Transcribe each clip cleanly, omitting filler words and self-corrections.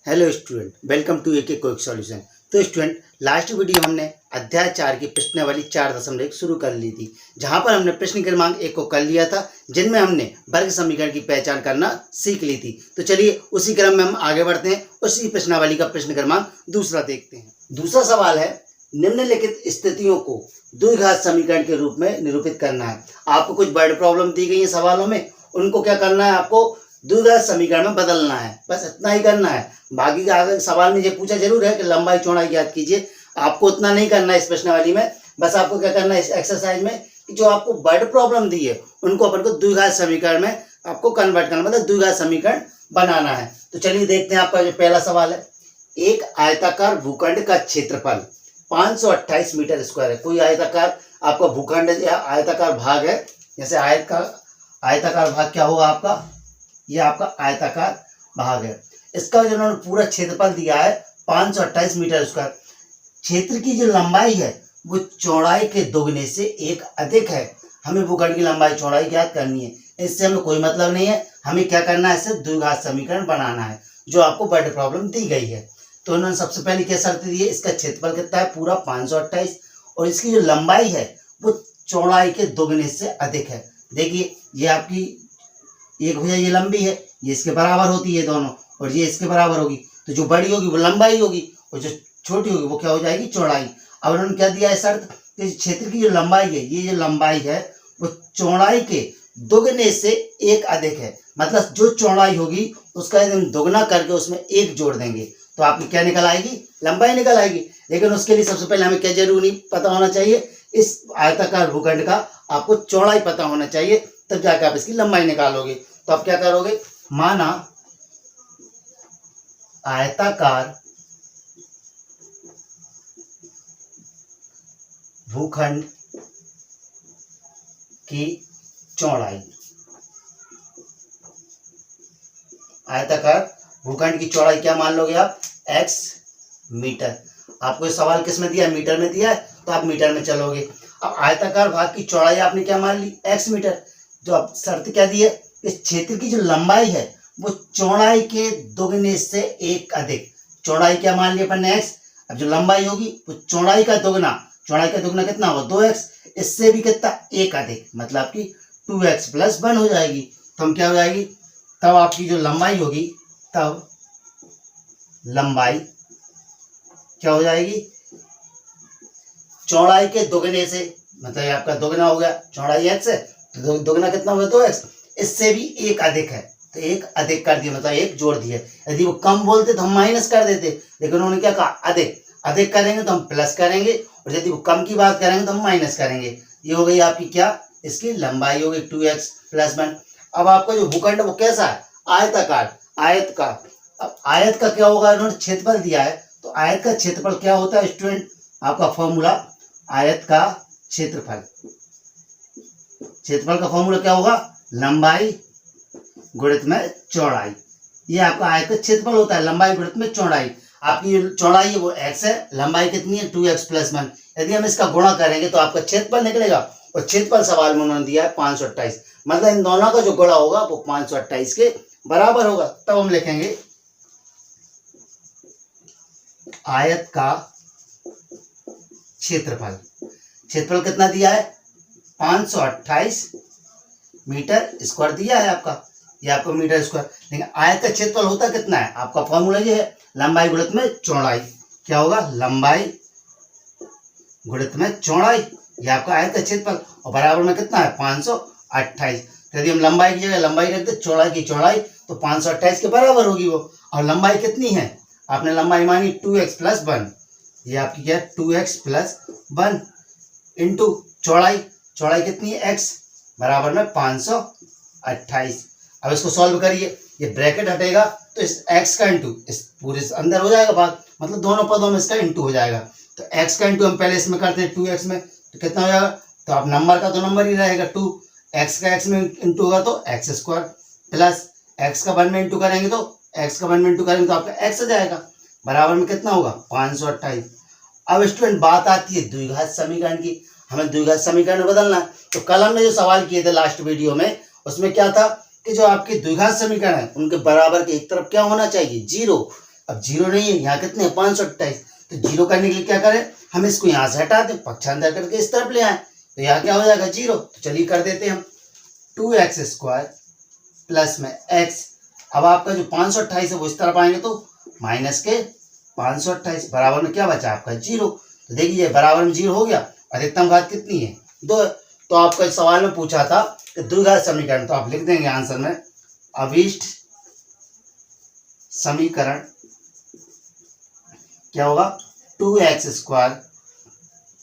Hello student, welcome to एक quick solution. तो student, last video हमने अध्याय 4 की प्रश्नावली 4.1 शुरू कर ली थी, जहां पर हमने प्रश्न क्रमांक 1 को कर लिया था, जिनमें हमने वर्ग समीकरण की पहचान करना सीख ली थी। तो चलिए उसी क्रम में हम आगे बढ़ते हैं, उसी प्रश्नावली का प्रश्न क्रमांक दूसरा देखते हैं। दूसरा सवाल है, निम्नलिखित स्थितियों को द्विघात समीकरण के रूप में निरूपित करना है। आपको कुछ वर्ड प्रॉब्लम दी गई है सवालों में, उनको क्या करना है, आपको द्विघात समीकरण में बदलना है। बस इतना ही करना है। बाकी का आगे सवाल में ये पूछा जरूर है कि लंबाई चौड़ाई ज्ञात कीजिए, आपको उतना नहीं करना है इस प्रश्नावली में। बस आपको क्या करना है इस एक्सरसाइज में कि जो आपको वर्ड प्रॉब्लम दी है उनको अपन को द्विघात समीकरण में आपको कन्वर्ट करना, मतलब द्विघात समीकरण बनाना है। तो चलिए देखते हैं। आपका जो पहला सवाल है, एक आयताकार भूखंड का क्षेत्रफल 528 मीटर स्क्वायर है। कोई आयताकार आपका भूखंड या आयताकार भाग है, जैसे आयताकार भाग क्या होगा आपका, ये आपका आयताकार भाग है। इसका जो उन्होंने पूरा क्षेत्रफल दिया है 528 मीटर स्क्वायर। क्षेत्र की जो लंबाई है वो चौड़ाई के दोगुने से एक अधिक है। हमें भूखंड की लंबाई चौड़ाई ज्ञात करनी है, इससे हमें कोई मतलब नहीं है। हमें क्या करना है, इससे द्विघात समीकरण बनाना है, जो आपको वर्ड प्रॉब्लम दी गई है। तो उन्होंने सबसे पहले क्या शर्त दी है, इसका क्षेत्रफल कितना है, पूरा 528, और इसकी जो लंबाई है वो चौड़ाई के दोगुने से अधिक है। देखिए ये आपकी एक भैया ये लंबी है, ये इसके बराबर होती है दोनों, और ये इसके बराबर होगी। तो जो बड़ी होगी वो लंबाई होगी, और जो छोटी होगी वो क्या हो जाएगी, चौड़ाई। अब उन्होंने क्या दिया है शर्त कि क्षेत्र की जो लंबाई है, ये जो लंबाई है वो चौड़ाई के दोगुने से एक अधिक है। मतलब जो चौड़ाई होगी उसका यदि हम दोगुना करके उसमें एक जोड़ देंगे तो आपकी क्या निकल आएगी, लंबाई निकल आएगी। लेकिन उसके लिए सबसे पहले हमें क्या जरूरी पता होना चाहिए, इस आयताकार भूखंड का आपको चौड़ाई पता होना चाहिए, तब जाकर आप इसकी लंबाई निकालोगे। तो आप क्या करोगे, माना आयताकार भूखंड की चौड़ाई, आयताकार भूखंड की चौड़ाई क्या मान लोगे आप, x मीटर। आपको ये सवाल किस में दिया है, मीटर में दिया है, तो आप मीटर में चलोगे। अब आयताकार भाग की चौड़ाई आपने क्या मान ली, x मीटर। जो अब शर्त क्या दी है, इस क्षेत्र की जो लंबाई है वो चौड़ाई के दोगुने से एक अधिक। चौड़ाई क्या मान लिया अपन ने, x। अब जो लंबाई होगी वो चौड़ाई का दोगुना, चौड़ाई का दोगुना कितना होगा, 2x, इससे भी कितना, एक अधिक, मतलब आपकी 2x + 1 हो जाएगी। तो हम क्या हो जाएगी, तब आपकी जो लंबाई होगी, तब लंबाई क्या हो जाएगी, चौड़ाई के दोगुने से, मतलब आपका दोगुना हो गया, चौड़ाई x है तो दोगुना कितना हो गया, 2x, इससे भी एक अधिक है, तो एक अधिक कर दिया, मतलब एक जोड़ दिया। यदि वो कम बोलते तो हम माइनस कर देते, लेकिन उन्होंने क्या कहा, अधिक। अधिक करेंगे तो हम प्लस करेंगे, और यदि वो कम की बात करेंगे तो हम माइनस करेंगे। ये हो गई आपकी क्या, इसकी लंबाई हो गई 2x + 1। अब आपका जो भूखंड वो कैसा है, आयताकार, आयत का। अब आयत का क्या होगा, उन्होंने क्षेत्रफल दिया है, तो आयत का क्षेत्रफल क्या होता है स्टूडेंट, आपका फॉर्मूला, आयत का क्षेत्रफल, क्षेत्रफल का फॉर्मूला क्या होगा, लंबाई गुणित में चौड़ाई। ये आपका आयत का क्षेत्रफल होता है, लंबाई गुणित में चौड़ाई। आपकी चौड़ाई है वो x है, लंबाई कितनी है, 2x + 1। यदि हम इसका गुणा करेंगे तो आपका क्षेत्रफल निकलेगा, और क्षेत्रफल सवाल में उन्होंने दिया है 528, मतलब इन दोनों का जो गुणा होगा वो 528 के बराबर होगा। तब हम लिखेंगे आयत का क्षेत्रफल, क्षेत्रफल कितना दिया है, 528 मीटर स्क्वायर दिया है आपका, ये आपको मीटर स्क्वायर। लेकिन आयत का क्षेत्रफल होता कितना है, आपका फॉर्मूला ये है, लंबाई गुणित में चौड़ाई। क्या होगा, लंबाई गुणित में चौड़ाई, ये आपका आयत का क्षेत्रफल, और बराबर में कितना है, 528। तो यदि हम लंबाई की जगह लंबाई रख दे, चौड़ाई की चौड़ाई, तो 528 के बराबर होगी वो। और लंबाई कितनी है, आपने लंबाई मानी 2x + 1, ये आपकी क्या है, 2x + 1 इंटू चौड़ाई, चौड़ाई कितनी है, x, बराबर में 528। अब इसको सॉल्व करिए, ये ब्रैकेट हटेगा तो इस x का इंटू इस पूरे अंदर हो जाएगा भाग, मतलब दोनों पदों में इसका इंटू हो जाएगा। तो x का इंटू हम पहले इसमें करते हैं 2x में, तो कितना हो जाएगा, तो आप नंबर का तो नंबर ही रहेगा 2, x का x में इंटू होगा तो x² प्लस x का 1 में इंटू करेंगे तो x का 1 में इंटू करेंगे तो आपका x आ जाएगा, बराबर में कितना होगा, 528। अब स्टूडेंट बात आती है द्विघात समीकरण की, हमें द्विघात समीकरण बदलना है। तो कल हमने जो सवाल किए थे लास्ट वीडियो में, उसमें क्या था कि जो आपके द्विघात समीकरण है उनके बराबर के एक तरफ क्या होना चाहिए, 0। अब जीरो नहीं है, यहाँ कितने 528, तो जीरो करने के लिए क्या करें, हम इसको यहाँ से हटा दें, पक्षांतर करके इस तरफ ले आए, तो यहाँ क्या हो जाएगा जीरो। तो चलिए कर देते हैं हम 2x² प्लस में x। अब आपका जो 528 है वो इस तरफ आएंगे तो माइनस के 528 बराबर में क्या बचा आपका जीरो। तो देखिए बराबर में जीरो हो गया। अधिकतम घात कितनी है 2। तो आपका सवाल में पूछा था कि द्विघात समीकरण, तो आप लिख देंगे आंसर में अभीष्ट समीकरण क्या होगा 2x²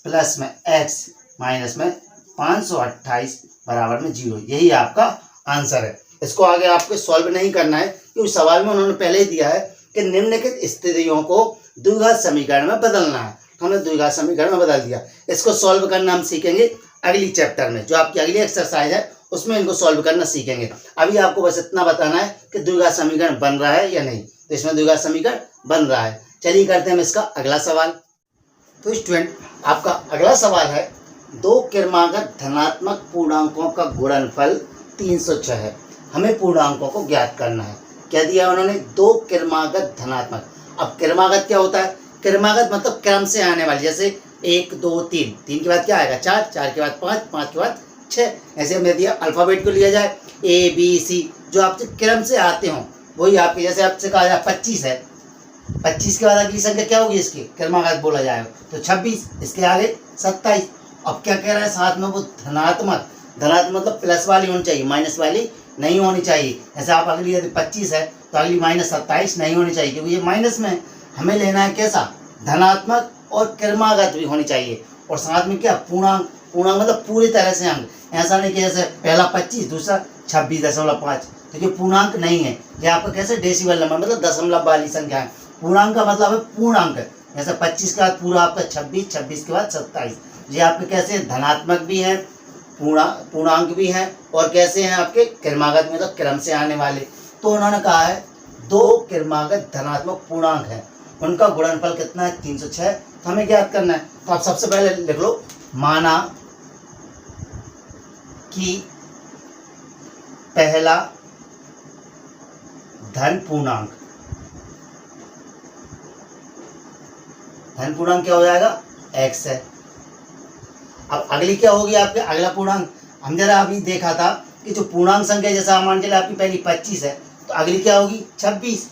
प्लस में x माइनस में 528 बराबर में जीरो। यही आपका आंसर है। इसको आगे आपको सॉल्व नहीं करना है क्योंकि सवाल में उन्होंने पहले ही दिया है कि निम्नलिखित स्थितियों को द्विघात समीकरण में बदलना है, तो हमने द्विघात समीकरण में बदल दिया। इसको सॉल्व करना हम सीखेंगे अगली चैप्टर में, जो आपकी अगली एक्सरसाइज है उसमें इनको सॉल्व करना सीखेंगे। अभी आपको बस इतना बताना है कि द्विघात समीकरण बन रहा है या नहीं। तो इसमें द्विघात समीकरण बन रहा है। चलिए करते हैं हम इसका अगला सवाल। तो स्टूडेंट आपका अगला सवाल है, दो क्रमागत धनात्मक पूर्णांकों का गुणनफल 306 है, हमें पूर्णांकों को ज्ञात करना है। क्या दिया उन्होंने, दो क्रमागत धनात्मक। अब क्रमागत क्या होता है, क्रमागत मतलब क्रम से आने वाली, जैसे 1 2 3, 3 के बाद क्या आएगा 4, 4 के बाद 5, 5 के बाद 6। ऐसे हमने दिया अल्फाबेट को लिया जाए ABC, जो आपसे क्रम से आते हों वही आपके, जैसे आपसे कहा जाए 25 है, 25 के बाद अगली संख्या क्या होगी इसकी क्रमागत बोला जाएगा तो 26, इसके आगे 27। अब क्या कह रहा है साथ में वो धनात्मक, धनात्मक मतलब प्लस वाली होनी चाहिए, माइनस वाली नहीं होनी चाहिए। जैसे आप अगली यदि 25 है तो अगली माइनस 27 नहीं होनी चाहिए क्योंकि ये माइनस में है। हमें लेना है कैसा धनात्मक और क्रमागत भी होनी चाहिए, और साथ में क्या पूर्णांक, पूर्णांक मतलब पूरी तरह से अंक। ऐसा नहीं कि जैसे पहला 25 दूसरा 26.5, तो ये पूर्णांक नहीं है। ये आपका कैसे डेसिमल नंबर मतलब दशमलव वाली संख्या है। पूर्णांक का मतलब है पूर्णांक, जैसे 25 के बाद पूरा आपका 26, 26 के बाद 27। ये आपके कैसे धनात्मक भी हैं, पूर्णांक भी हैं, और कैसे हैं आपके क्रमागत मतलब क्रम से आने वाले। तो उन्होंने कहा है दो क्रमागत धनात्मक पूर्णांक हैं, उनका गुणनफल कितना है 306। तो हमें ज्ञात करना है। तो आप सबसे पहले लिख लो, माना कि पहला धन पूर्णांक, धन पूर्णांक क्या हो जाएगा x है। अब अगली क्या होगी आपके अगला पूर्णांक, हम जरा अभी देखा था कि जो पूर्णांक संख्या, जैसा मान चले आपकी पहली 25 है तो अगली क्या होगी 26,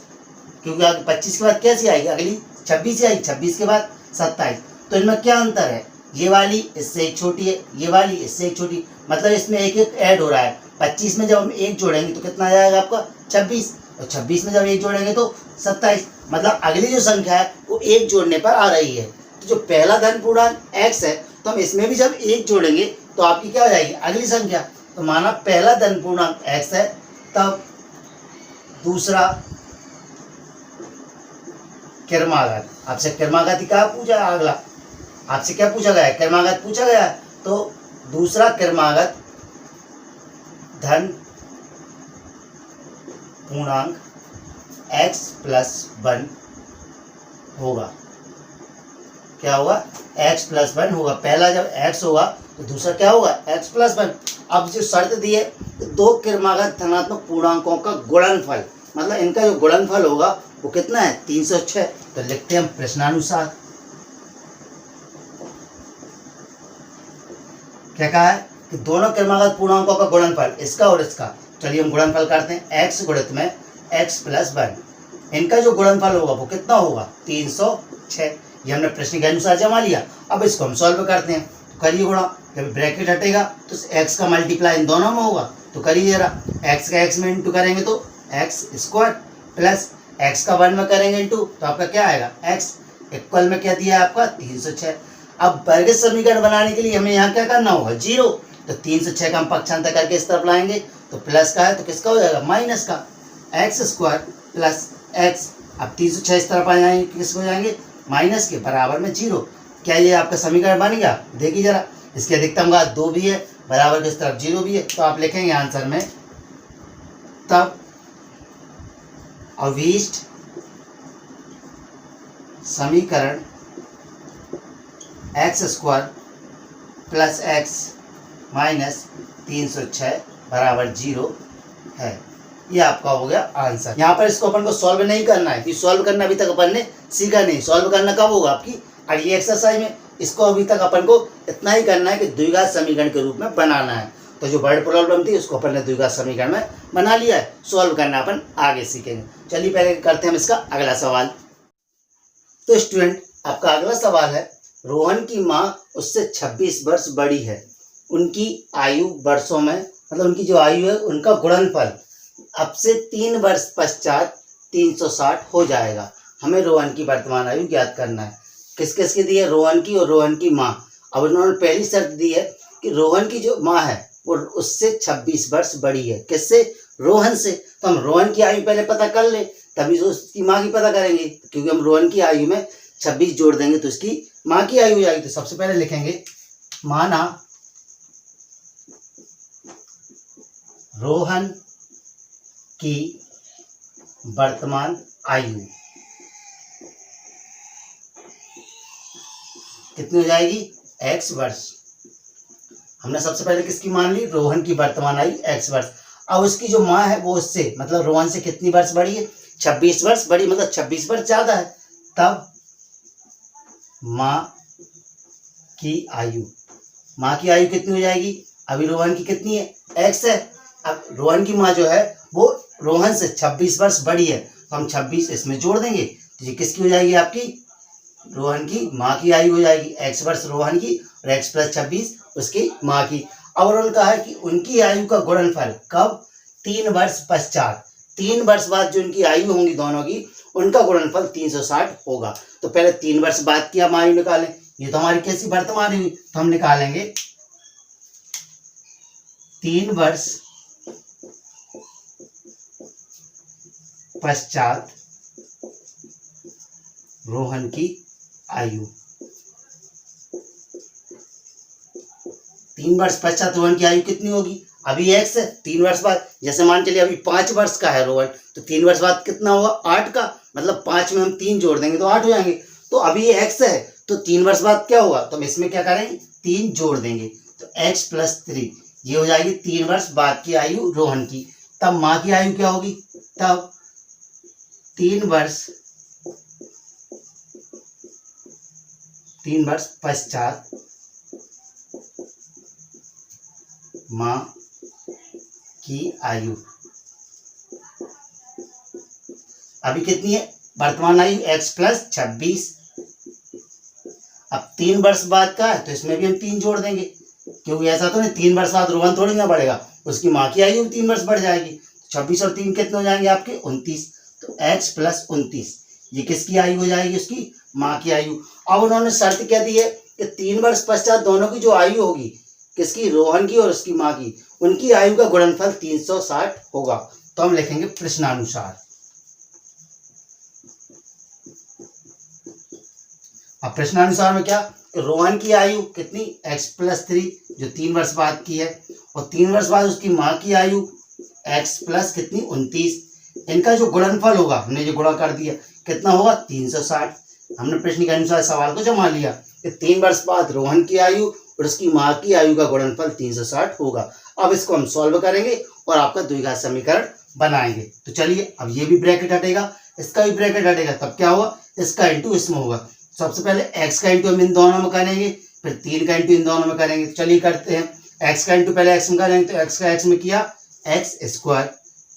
क्योंकि आगे 25 के बाद कैसी आएगी अगली 26 ही आएगी, 26 के बाद 27। तो इनमें क्या अंतर है, ये वाली इससे एक छोटी है, ये वाली इससे एक छोटी, मतलब इसमें एक एक ऐड हो रहा है। 25 में जब हम एक जोड़ेंगे तो कितना आ जाएगा आपका 26, और 26 में जब एक जोड़ेंगे तो 27, मतलब अगली जो संख्या है वो एक जोड़ने पर आ रही है। तो जो पहला धन पूर्णांक x है तो हम इसमें भी जब एक जोड़ेंगे तो आपकी क्या हो जाएगी अगली संख्या। तो माना पहला धन पूर्णांक x है, तब दूसरा क्रमागत, आपसे क्रमागत ही कहा पूछा, अगला आपसे क्या पूछा गया है क्रमागत पूछा गया है। तो दूसरा क्रमागत धन पूर्णांक x + 1 होगा। क्या होगा x + 1 होगा। पहला जब x होगा तो दूसरा क्या होगा x + 1। अब जो शर्त दी है तो दो क्रमागत धनात्मक पूर्णांकों का गुणनफल, मतलब इनका जो गुणनफल होगा वो कितना है 306। तो लिखते हैं हम प्रश्नानुसार। क्या कहा है कि दोनों क्रमागत पूर्णांकों का गुणनफल, इसका और इसका। चलिए हम गुणनफल करते हैं, x गुणित में x + 1, इनका जो गुणनफल होगा वो कितना होगा 306। ये हमने प्रश्न के अनुसार जमा लिया। अब इसको हम सॉल्व करते हैं। तो करिए गुणा, जब ब्रैकेट हटेगा तो x का मल्टीप्लाई इन दोनों में होगा। तो करिए जरा, x का x में इंटू करेंगे तो x² प्लस x का 1 में करेंगे इंटू तो आपका क्या आएगा x इक्वल में क्या दिया है आपका 306। अब वर्ग समीकरण बनाने के लिए हमें यहाँ क्या करना होगा 0। तो 306 का हम पक्षांतर करके इस तरफ लाएंगे तो प्लस का है तो किसका हो जाएगा माइनस का, x² प्लस x। अब 306 इस तरफ आ जाएंगे, किसको हो जाएंगे माइनस के, बराबर में 0। क्या ये आपका समीकरण बन गया, देखिए जरा। इसकी अधिकतम घात 2 भी है, बराबर के इस तरफ 0 भी है। तो आप लिखेंगे आंसर में, तब अभीष्ट समीकरण x² प्लस x माइनस 306 बराबर 0 है। ये आपका हो गया आंसर। यहाँ पर इसको अपन को सॉल्व नहीं करना है, कि सॉल्व करना अभी तक अपन ने सीखा नहीं। सॉल्व करना कब होगा आपकी अगली एक्सरसाइज में। इसको अभी तक अपन को इतना ही करना है कि द्विघात समीकरण के रूप में बनाना है। तो जो वर्ड प्रॉब्लम थी उसको अपन ने द्विघात समीकरण में बना लिया है। सॉल्व करना अपन आगे सीखेंगे। चलिए पहले करते हैं हम इसका अगला सवाल। तो स्टूडेंट आपका अगला सवाल है, रोहन की माँ उससे 26 वर्ष बड़ी है। उनकी आयु वर्षों में, मतलब उनकी जो आयु है उनका गुणनफल अब से 3 वर्ष पश्चात 360 हो जाएगा। हमें रोहन की वर्तमान आयु ज्ञात करना है। किस किस की दी है? रोहन की और रोहन की माँ। अब उन्होंने पहली शर्त दी है कि रोहन की जो माँ है वो उससे 26 वर्ष बड़ी है। किससे? रोहन से। तो हम रोहन की आयु पहले पता कर ले, तभी तो उसकी माँ की पता करेंगे, क्योंकि हम रोहन की आयु में 26 जोड़ देंगे तो उसकी माँ की आयु हो जाएगी। तो सबसे पहले लिखेंगे, माना रोहन की वर्तमान आयु कितनी हो जाएगी? x वर्ष। हमने सबसे पहले किसकी मान ली? रोहन की वर्तमान आयु x वर्ष। अब उसकी जो माँ है वो उससे, मतलब रोहन से कितनी वर्ष बड़ी है? 26 वर्ष बड़ी, मतलब 26 वर्ष ज्यादा है। तब माँ की आयु, माँ की आयु कितनी हो जाएगी? अभी रोहन की कितनी है? x है। अब रोहन की माँ जो है वो रोहन से 26 वर्ष बड़ी है, तो हम 26 इसमें जोड़ देंगे तो ये किसकी हो जाएगी? आपकी रोहन की माँ की आयु हो जाएगी। x वर्ष रोहन की और x प्लस 26 उसकी माँ की। अब उन्होंने कहा है कि उनकी आयु का गुणनफल कब? 3 वर्ष पश्चात। 3 वर्ष बाद जो उनकी आयु होंगी दोनों की, उनका गुणनफल 360 होगा। तो पहले 3 वर्ष बाद की हम आयु निकालें। ये तो हमारी कैसी वर्तमान हुई, तो हम निकालेंगे 3 वर्ष पश्चात रोहन की आयु। 3 वर्ष पश्चात रोहन की आयु कितनी होगी? अभी x है, 3 वर्ष बाद, जैसे मान चलिए अभी 5 वर्ष का है रोहन, तो 3 वर्ष बाद कितना होगा? 8 का, मतलब 5 में हम 3 जोड़ देंगे तो 8 हो जाएंगे। तो अभी ये x है, तो 3 वर्ष बाद क्या होगा? तो हम इसमें क्या करेंगे? 3 जोड़ देंगे तो x प्लस 3, ये हो जाएगी 3 वर्ष बाद की आयु रोहन की। तब माँ की आयु क्या होगी? तब 3 वर्ष पश्चात माँ की आयु अभी कितनी है? वर्तमान आयु x प्लस 26। अब 3 वर्ष बाद का है तो इसमें भी हम 3 जोड़ देंगे, क्योंकि ऐसा तो नहीं 3 वर्ष बाद रोहन थोड़ी ना बढ़ेगा, उसकी माँ की आयु 3 वर्ष बढ़ जाएगी। 26 और 3 कितने हो जाएंगे आपके? 29। तो x प्लस 29 ये किसकी आयु हो जाएगी? उसकी माँ की आयु। अब उन्होंने शर्त क्या दी है कि 3 वर्ष पश्चात दोनों की जो आयु होगी, किसकी? रोहन की और उसकी माँ की, उनकी आयु का गुणनफल 360 होगा। तो हम लिखेंगे प्रश्नानुसार। अब प्रश्नानुसार में क्या? रोहन की आयु कितनी? x प्लस 3 जो 3 वर्ष बाद की है, और 3 वर्ष बाद उसकी माँ की आयु x प्लस कितनी? 29। इनका जो गुणनफल होगा, हमने जो गुणा कर दिया, कितना होगा? 360। हमने प्रश्न के अनुसार सवाल को जमा लिया कि 3 वर्ष बाद रोहन की आयु और उसकी माँ की आयु का गुणनफल 360 होगा। अब इसको हम सॉल्व करेंगे और आपका द्विघात समीकरण बनाएंगे। तो चलिए, अब ये भी ब्रैकेट हटेगा, इसका भी ब्रैकेट हटेगा, तब क्या होगा? इसका इंटू इसमें होगा। सबसे पहले x का इंटू हम इन दोनों में करेंगे, फिर 3 का इंटू इन दोनों में करेंगे। तो चलिए करते हैं। x का इंटू पहले x में करेंगे, तो x का x में किया x स्क्वायर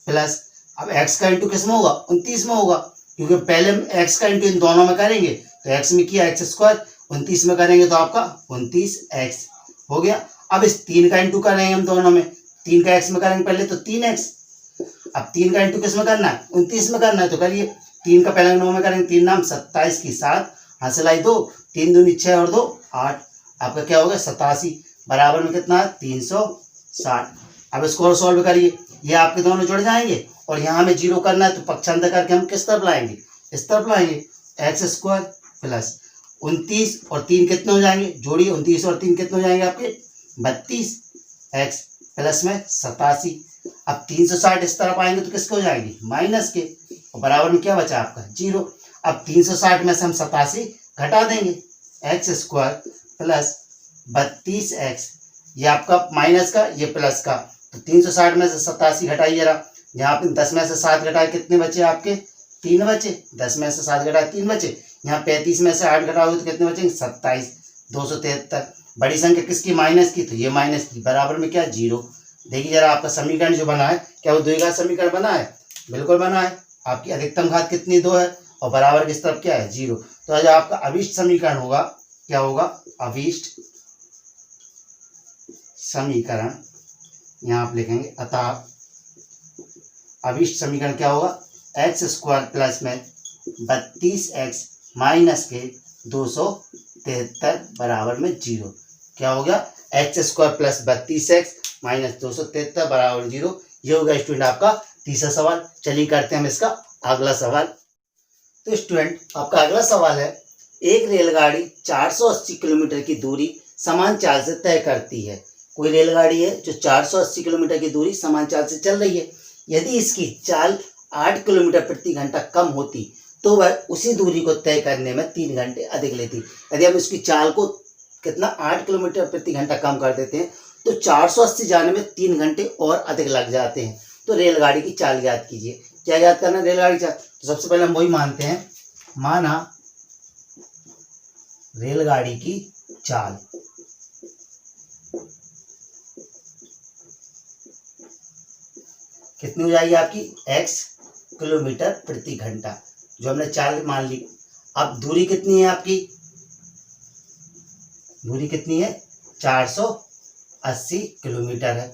प्लस, अब x का इंटू किस में होगा? 29 में होगा, क्योंकि पहले हम x का इंटू इन दोनों में करेंगे, तो x में किया x स्क्वायर, 29 में करेंगे तो आपका 29x हो गया। अब इस 3 का इंटू करेंगे हम दोनों में, 3 का x में करेंगे पहले तो 3x, अब 3 का इंटू किस में करना है? 29 में करना है, तो करिए। 3 का पहले 9 में करेंगे, 3 नाम 27 की 7, हासिलाई 2, 3 दूनी 6 और 2 8, आपका क्या होगा? 87 बराबर में कितना है? 360। अब इसको और सॉल्व करिए, ये आपके दोनों जुड़ जाएंगे और यहाँ हमें जीरो करना है, तो पक्षांतर करके हम किस तरफ लाएंगे? इस तरफ लाएंगे। x स्क्वायर प्लस 29 और 3 कितने हो जाएंगे? जोड़िए, 29 और 3 कितने हो जाएंगे आपके? 32। x प्लस में 87। अब 360 इस तरफ आएंगे तो किसके हो जाएंगे? माइनस के, और बराबर में क्या बचा आपका? 0। अब 360 में से हम 87 घटा देंगे, x स्क्वायर प्लस 32x, ये आपका माइनस का, ये प्लस का, तो 360 में से 87 घटाइए जरा, यहाँ पे 10 में से 7 घटाए कितने बचे आपके? 3 बचे। 10 में से 7 घटाए 3 बचे। यहाँ 35 में से 8 घटाओगे तो कितने बचेंगे? 27। 273। बड़ी संख्या किसकी? माइनस की, तो ये माइनस की, बराबर में क्या? 0। देखिए जरा आपका समीकरण जो बना है, क्या वो द्विघात समीकरण बना है? बिल्कुल बना है। आपकी अधिकतम घात कितनी? 2 है, और बराबर किस तरफ क्या है? 0। तो आज आपका अभीष्ट समीकरण होगा, क्या होगा? अभीष्ट समीकरण, यहाँ आप लिखेंगे अतः अभीष्ट समीकरण क्या होगा? x² प्लस में 32x माइनस के 273 बराबर में 0। क्या हो गया? x² प्लस 32x माइनस 273 बराबर 0। ये होगा स्टूडेंट आपका तीसरा सवाल। चलिए करते हैं हम इसका अगला सवाल। तो स्टूडेंट आपका अगला सवाल है, एक रेलगाड़ी 480 किलोमीटर की दूरी समान चाल से तय करती है। कोई रेलगाड़ी है जो 480 किलोमीटर की दूरी समान चाल से चल रही है। यदि इसकी चाल 8 किलोमीटर प्रति घंटा कम होती तो वह उसी दूरी को तय करने में 3 घंटे अधिक लेती। यदि हम इसकी चाल को कितना 8 किलोमीटर प्रति घंटा कम कर देते हैं तो 480 जाने में 3 घंटे और अधिक लग जाते हैं। तो रेलगाड़ी की चाल ज्ञात कीजिए। क्या याद करना? रेलगाड़ी चाल। तो सबसे पहले हम वही मानते हैं, माना रेलगाड़ी की चाल कितनी हो जाएगी आपकी? x किलोमीटर प्रति घंटा, जो हमने चाल मान ली। अब दूरी कितनी है आपकी? दूरी कितनी है? 480 किलोमीटर है।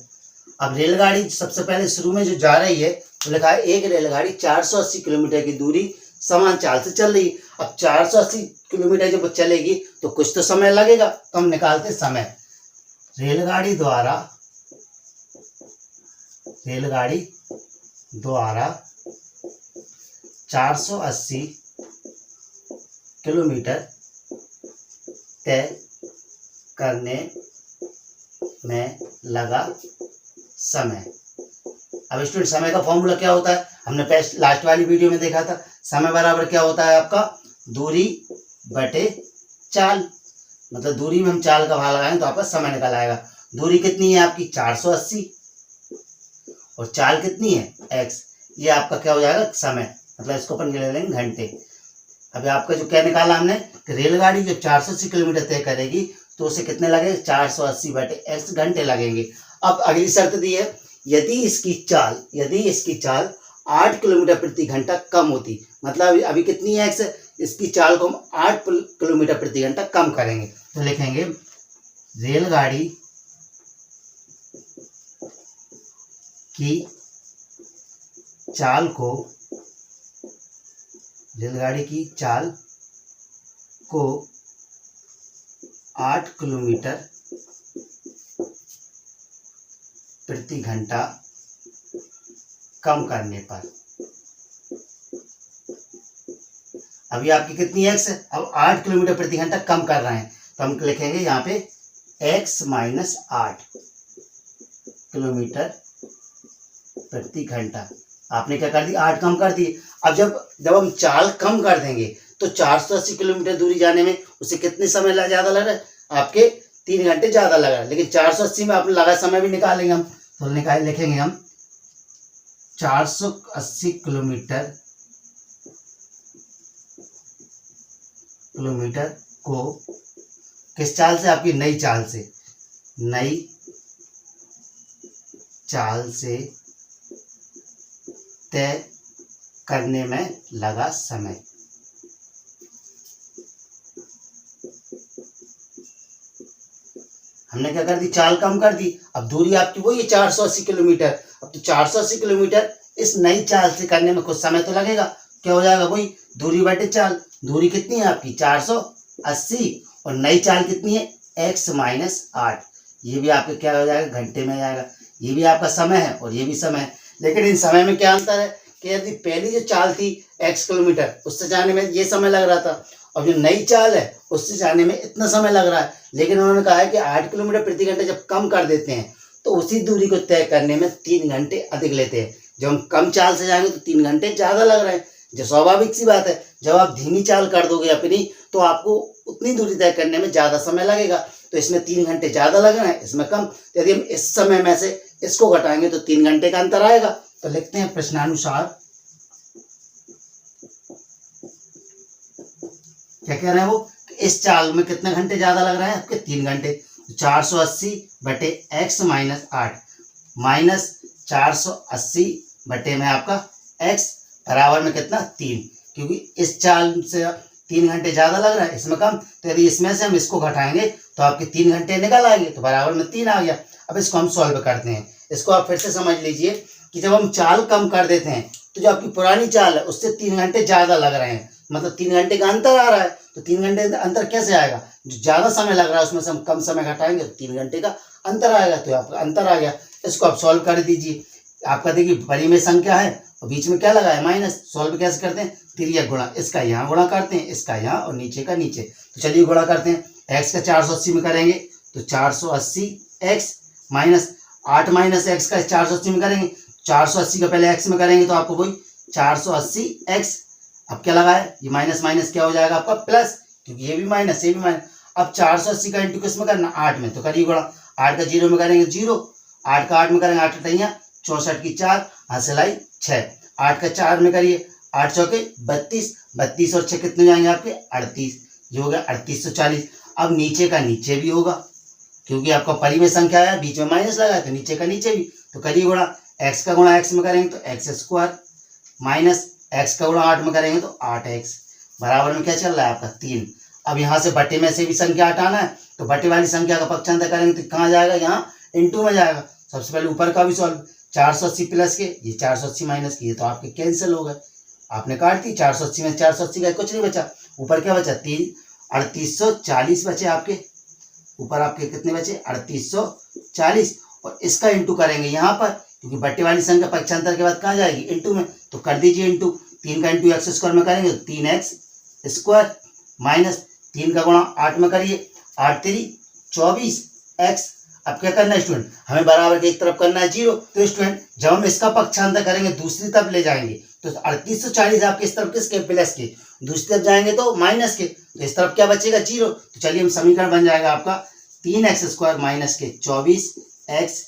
अब रेलगाड़ी सबसे पहले शुरू में जो जा रही है तो लिखा है एक रेलगाड़ी 480 किलोमीटर की दूरी समान चाल से चल रही है। अब 480 किलोमीटर जब चलेगी तो कुछ तो समय लगेगा, तो हम निकालते समय। रेलगाड़ी द्वारा 480 किलोमीटर तय करने में लगा समय। अब स्टूडेंट समय का फॉर्मूला क्या होता है? हमने लास्ट वाली वीडियो में देखा था। समय बराबर क्या होता है आपका? दूरी बटे चाल। मतलब दूरी में हम चाल का भाग लगाएंगे तो आपका समय निकल आएगा। दूरी कितनी है आपकी? 480, और चाल कितनी है? x। ये आपका क्या हो जाएगा? समय। मतलब इसको अपन ले लेंगे घंटे। अभी आपका जो क्या निकाला हमने कि रेलगाड़ी जब 480 किलोमीटर तय करेगी तो उसे कितने लगेंगे? 480 बटे x घंटे लगेंगे। अब अगली शर्त दी है, यदि इसकी चाल 8 किलोमीटर प्रति घंटा कम होती। मतलब अभी कितनी है x? इसकी चाल को हम 8 किलोमीटर प्रति घंटा कम करेंगे तो लिखेंगे रेलगाड़ी की चाल को 8 किलोमीटर प्रति घंटा कम करने पर। अभी आपकी कितनी x है? अब 8 किलोमीटर प्रति घंटा कम कर रहे हैं तो हम लिखेंगे यहाँ पे x माइनस 8 किलोमीटर प्रति घंटा। आपने क्या कर दी? 8 कम कर दी। अब जब हम चाल कम कर देंगे तो 480 किलोमीटर दूरी जाने में उसे कितने समय ज़्यादा लग रहा है? आपके 3 घंटे ज़्यादा लग रहा है। लेकिन 480 में आपने लगा समय भी निकालेंगे हम, तो लिखेंगे हम 480 किलोमीटर को किस चाल से? आपकी नई चाल से तय करने में लगा समय। हमने क्या कर दी? चाल कम कर दी। अब दूरी आपकी वही है 480 किलोमीटर। अब तो 480 किलोमीटर इस नई चाल से करने में कुछ समय तो लगेगा। क्या हो जाएगा? वही दूरी बटे चाल। दूरी कितनी है आपकी? 480, और नई चाल कितनी है? x minus 8। ये भी आपका क्या हो जाएगा? घंटे में आएगा। ये भी आपका समय है और ये भी समय है। लेकिन इन समय में क्या अंतर है कि यदि पहली जो चाल थी x किलोमीटर, उससे जाने में ये समय लग रहा था, और जो नई चाल है उससे जाने में इतना समय लग रहा है। लेकिन उन्होंने कहा है कि 8 किलोमीटर प्रति घंटे जब कम कर देते हैं तो उसी दूरी को तय करने में 3 घंटे अधिक लेते हैं। जब हम कम चाल से जाएंगे तो 3 घंटे ज़्यादा लग रहे हैं, जो स्वाभाविक सी बात है। जब आप धीमी चाल कर दोगे अपनी तो आपको उतनी दूरी तय करने में ज़्यादा समय लगेगा। तो इसमें 3 घंटे ज़्यादा लग रहे हैं, इसमें कम। यदि हम इस समय में से इसको घटाएंगे तो 3 घंटे का अंतर आएगा। तो लिखते हैं प्रश्नानुसार क्या कह रहे हैं वो, इस चाल में कितने घंटे ज्यादा लग रहे हैं आपके, 3 घंटे। 480 बटे x माइनस 8 माइनस 480 बटे में आपका x बराबर में कितना 3, क्योंकि इस चाल से 3 घंटे ज्यादा लग रहा है, इसमें कम। तो यदि इसमें से हम इसको घटाएंगे तो आपके 3 घंटे निकल आएंगे, तो बराबर में 3 आ गया। अब इसको हम सॉल्व करते हैं। इसको आप फिर से समझ लीजिए कि जब हम चाल कम कर देते हैं तो जो आपकी पुरानी चाल है उससे 3 घंटे ज्यादा लग रहे हैं, मतलब 3 घंटे का अंतर आ रहा है। तो 3 घंटे का अंतर कैसे आएगा, जो ज्यादा समय लग रहा है उसमें से हम कम समय घटाएंगे तो 3 घंटे का अंतर आएगा। तो आपका अंतर आ गया। इसको आप सॉल्व कर दीजिए। आपका देखिए परिमेय संख्या है और बीच में क्या लगा है माइनस। सॉल्व कैसे करते हैं, तिर्यक गुणा, इसका यहाँ गुणा करते हैं, इसका यहाँ और नीचे का नीचे। तो चलिए गुणा करते हैं। एक्स का 480 में करेंगे तो 480 एक्स माइनस 8 माइनस एक्स का 480 में करेंगे, 480 का पहले एक्स में करेंगे तो आपको वही 480 एक्स। अब क्या लगा है, ये माइनस माइनस क्या हो जाएगा आपका प्लस, क्योंकि ये भी माइनस ये भी माइनस। अब 480 का इंटू किस में करना, 8 में, तो करिए गुणा। 8 का 0 में करेंगे 0, 8 का 8 में करेंगे 8 अठैया 64 की 4 हासिल आई 6। 8 का 4 में करिए 8 चौके 32, 32 और 6 कितने जाएंगे आपके 38, जो हो गया 3840। अब नीचे का नीचे भी होगा, क्योंकि आपका परिमेय संख्या है, बीच में माइनस लगा है तो नीचे का नीचे भी। तो करिए गुणा, एक्स का गुणा एक्स में करेंगे तो एक्स स्क्वायर माइनस एक्स का गुणा 8 में करेंगे तो 8x बराबर में क्या चल रहा है आपका 3। अब यहाँ से बटे में से भी संख्या हटाना है, तो बटे वाली संख्या का पक्षांतर करेंगे तो कहाँ जाएगा, यहाँ इनटू में जाएगा। सबसे पहले ऊपर का भी सॉल्व, 480 प्लस के ये 480 माइनस के, ये तो आपके कैंसिल हो गए, आपने काट दी। 480 में 480 का कुछ नहीं बचा, ऊपर क्या बचा 3, 3840 बचे आपके, ऊपर आपके कितने बचे 3840। और इसका इंटू करेंगे यहाँ पर, क्योंकि बट्टे वाली संख्या पक्षांतर के बाद कहाँ जाएगी इंटू में, तो कर दीजिए इंटू। 3 का इंटू एक्स स्क्वायर में करेंगे तो 3x स्क्वायर माइनस 3 का गुणा 8 में करिए 8 3 24x। अब क्या करना है स्टूडेंट, हमें बराबर के एक तरफ करना है 0। तो स्टूडेंट जब हम इसका पक्षांतर करेंगे दूसरी तरफ ले जाएंगे तो 3840 आपके इस तरफ किसके, प्लस के, दूसरी तरफ जाएंगे तो माइनस के, तो इस तरफ क्या बचेगा 0। तो चलिए हम समीकरण बन जाएगा आपका 3x स्क्वायर माइनस के 24x।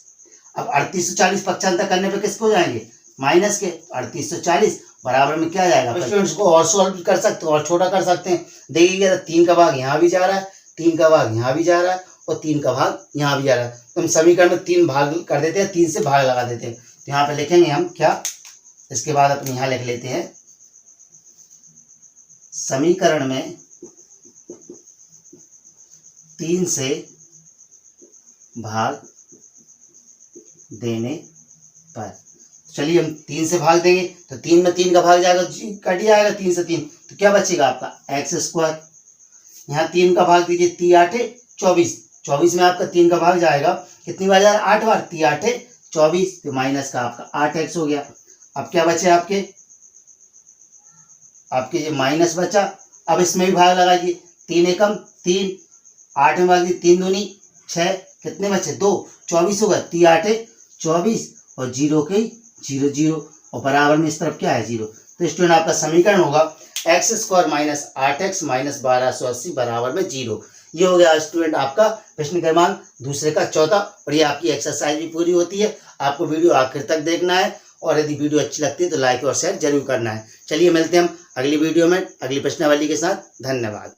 अब 3840 पक्षांतर करने पे किसको जाएंगे, माइनस के, 3840 बराबर में क्या जाएगा। स्टूडेंट्स को और सॉल्व कर सकते हैं और छोटा कर सकते हैं। देखिएगा 3 का भाग यहाँ भी जा रहा है, 3 का भाग यहाँ भी जा रहा है और 3 का भाग यहाँ भी जा रहा है। तो हम समीकरण में 3 भाग कर देते हैं, 3 से भाग लगा देते हैं। तो यहाँ पे लिखेंगे हम क्या, इसके बाद अपने यहाँ लिख लेते हैं समीकरण में 3 से भाग देने पर, चलिए हम 3 से भाग देंगे तो 3 में 3 का भाग जाएगा, कट जाएगा 3 से 3, तो क्या बचेगा आपका एक्स स्क्वायर। यहाँ 3 का भाग दीजिए, 3 8 24, 24 में आपका 3 का भाग जाएगा कितनी बार जा रहा है 8 बार, 3 8 24, तो माइनस का आपका 8x हो गया। अब क्या बचे आपके ये माइनस बचा। अब इसमें भी भाग लगाइए, 3 एकम 3, 8 में भाग दी 3 दूनी 6, कितने बचे 2, 24 होगा, 3 8 24 और 0 के 0 0 और बराबर में इस तरफ क्या है 0। तो स्टूडेंट आपका समीकरण होगा x square minus 8x minus 1280 बराबर में 0। ये हो गया स्टूडेंट आपका प्रश्न क्रमांक दूसरे का चौथा। और ये आपकी एक्सरसाइज भी पूरी होती है। आपको वीडियो आखिर तक देखना है और यदि वीडियो अच्छी लगती है तो लाइक और शेयर जरूर करना है। चलिए मिलते हैं हम अगली वीडियो में अगली प्रश्नावली के साथ। धन्यवाद।